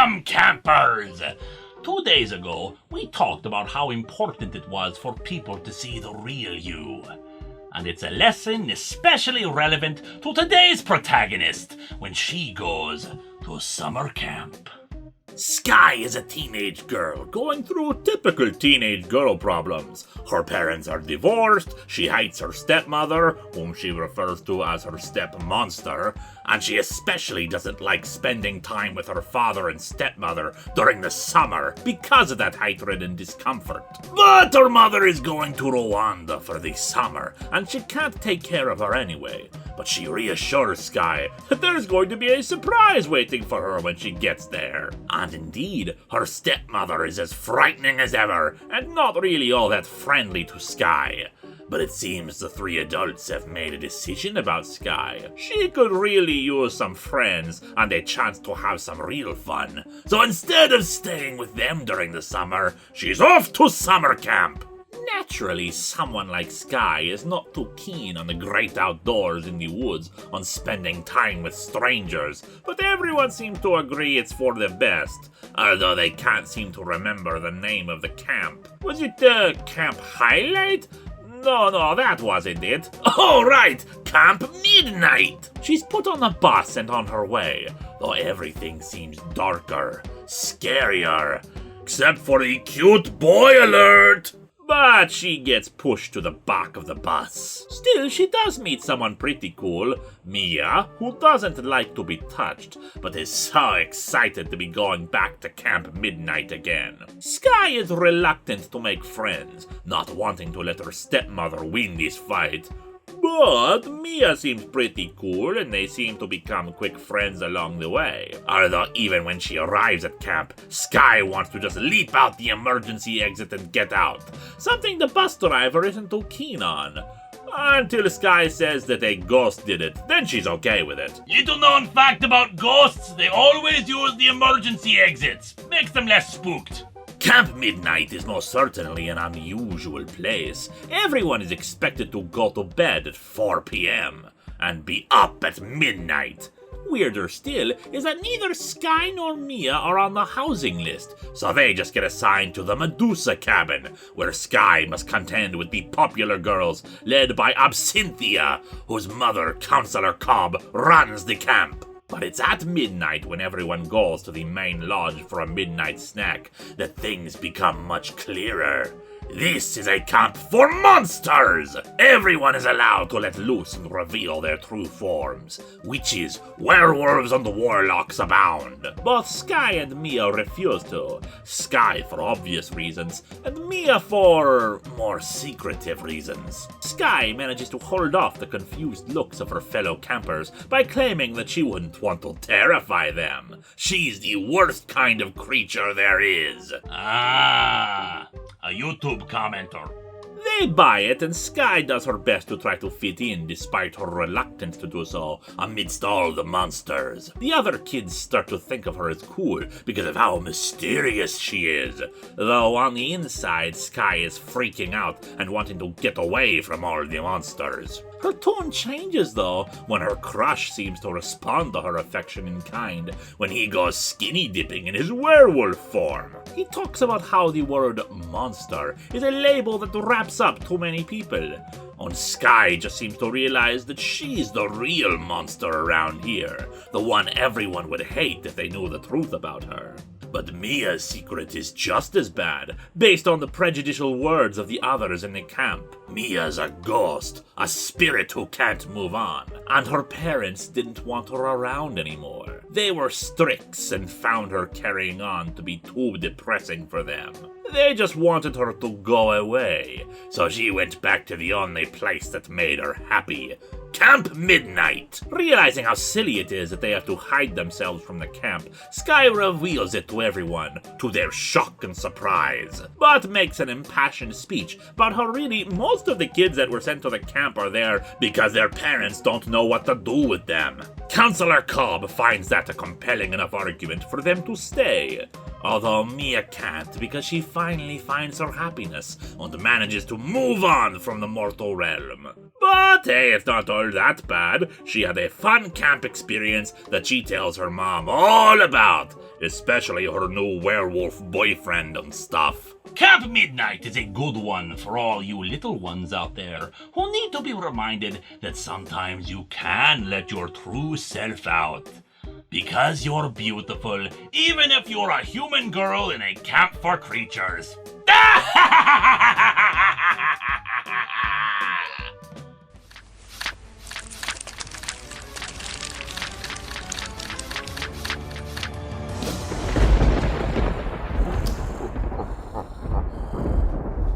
Welcome, campers! 2 days ago, we talked about how important it was for people to see the real you. And it's a lesson especially relevant to today's protagonist when she goes to summer camp. Sky is a teenage girl going through typical teenage girl problems. Her parents are divorced, she hates her stepmother, whom she refers to as her step-monster, and she especially doesn't like spending time with her father and stepmother during the summer because of that hatred and discomfort. But her mother is going to Rwanda for the summer, and she can't take care of her anyway. But she reassures Sky that there's going to be a surprise waiting for her when she gets there. And indeed, her stepmother is as frightening as ever, and not really all that friendly to Sky. But it seems the three adults have made a decision about Sky. She could really use some friends and a chance to have some real fun. So instead of staying with them during the summer, she's off to summer camp. Naturally, someone like Sky is not too keen on the great outdoors in the woods, on spending time with strangers, but everyone seems to agree it's for the best, although they can't seem to remember the name of the camp. Was it Camp Highlight? No, that wasn't it. Oh, right! Camp Midnight! She's put on the bus and on her way, though everything seems darker, scarier, except for the cute boy alert! But she gets pushed to the back of the bus. Still, she does meet someone pretty cool, Mia, who doesn't like to be touched, but is so excited to be going back to Camp Midnight again. Sky is reluctant to make friends, not wanting to let her stepmother win this fight. But Mia seems pretty cool, and they seem to become quick friends along the way. Although even when she arrives at camp, Sky wants to just leap out the emergency exit and get out, something the bus driver isn't too keen on. Until Sky says that a ghost did it, then she's okay with it. Little known fact about ghosts, they always use the emergency exits. Makes them less spooked. Camp Midnight is most certainly an unusual place. Everyone is expected to go to bed at 4 p.m. and be up at midnight. Weirder still is that neither Sky nor Mia are on the housing list, so they just get assigned to the Medusa cabin, where Sky must contend with the popular girls led by Absinthia, whose mother, Counselor Cobb, runs the camp. But it's at midnight, when everyone goes to the main lodge for a midnight snack, that things become much clearer. This is a camp for monsters! Everyone is allowed to let loose and reveal their true forms. Witches, werewolves, and warlocks abound. Both Sky and Mia refuse to. Sky for obvious reasons, and Mia for more secretive reasons. Sky manages to hold off the confused looks of her fellow campers by claiming that she wouldn't want to terrify them. She's the worst kind of creature there is. A YouTube commenter. They buy it, and Sky does her best to try to fit in despite her reluctance to do so amidst all the monsters. The other kids start to think of her as cool because of how mysterious she is, though on the inside Sky is freaking out and wanting to get away from all the monsters. Her tone changes though when her crush seems to respond to her affection in kind when he goes skinny dipping in his werewolf form. He talks about how the word monster is a label that wraps up too many people. And Sky just seems to realize that she's the real monster around here, the one everyone would hate if they knew the truth about her. But Mia's secret is just as bad, based on the prejudicial words of the others in the camp. Mia's a ghost, a spirit who can't move on, and her parents didn't want her around anymore. They were strict and found her carrying on to be too depressing for them. They just wanted her to go away, so she went back to the only place that made her happy. Camp Midnight! Realizing how silly it is that they have to hide themselves from the camp, Sky reveals it to everyone, to their shock and surprise, but makes an impassioned speech about how really most of the kids that were sent to the camp are there because their parents don't know what to do with them. Counselor Cobb finds that a compelling enough argument for them to stay, although Mia can't because she finally finds her happiness and manages to move on from the mortal realm. But hey, it's not all that bad. She had a fun camp experience that she tells her mom all about, especially her new werewolf boyfriend and stuff. Camp Midnight is a good one for all you little ones out there who need to be reminded that sometimes you can let your true self out. Because you're beautiful, even if you're a human girl in a camp for creatures.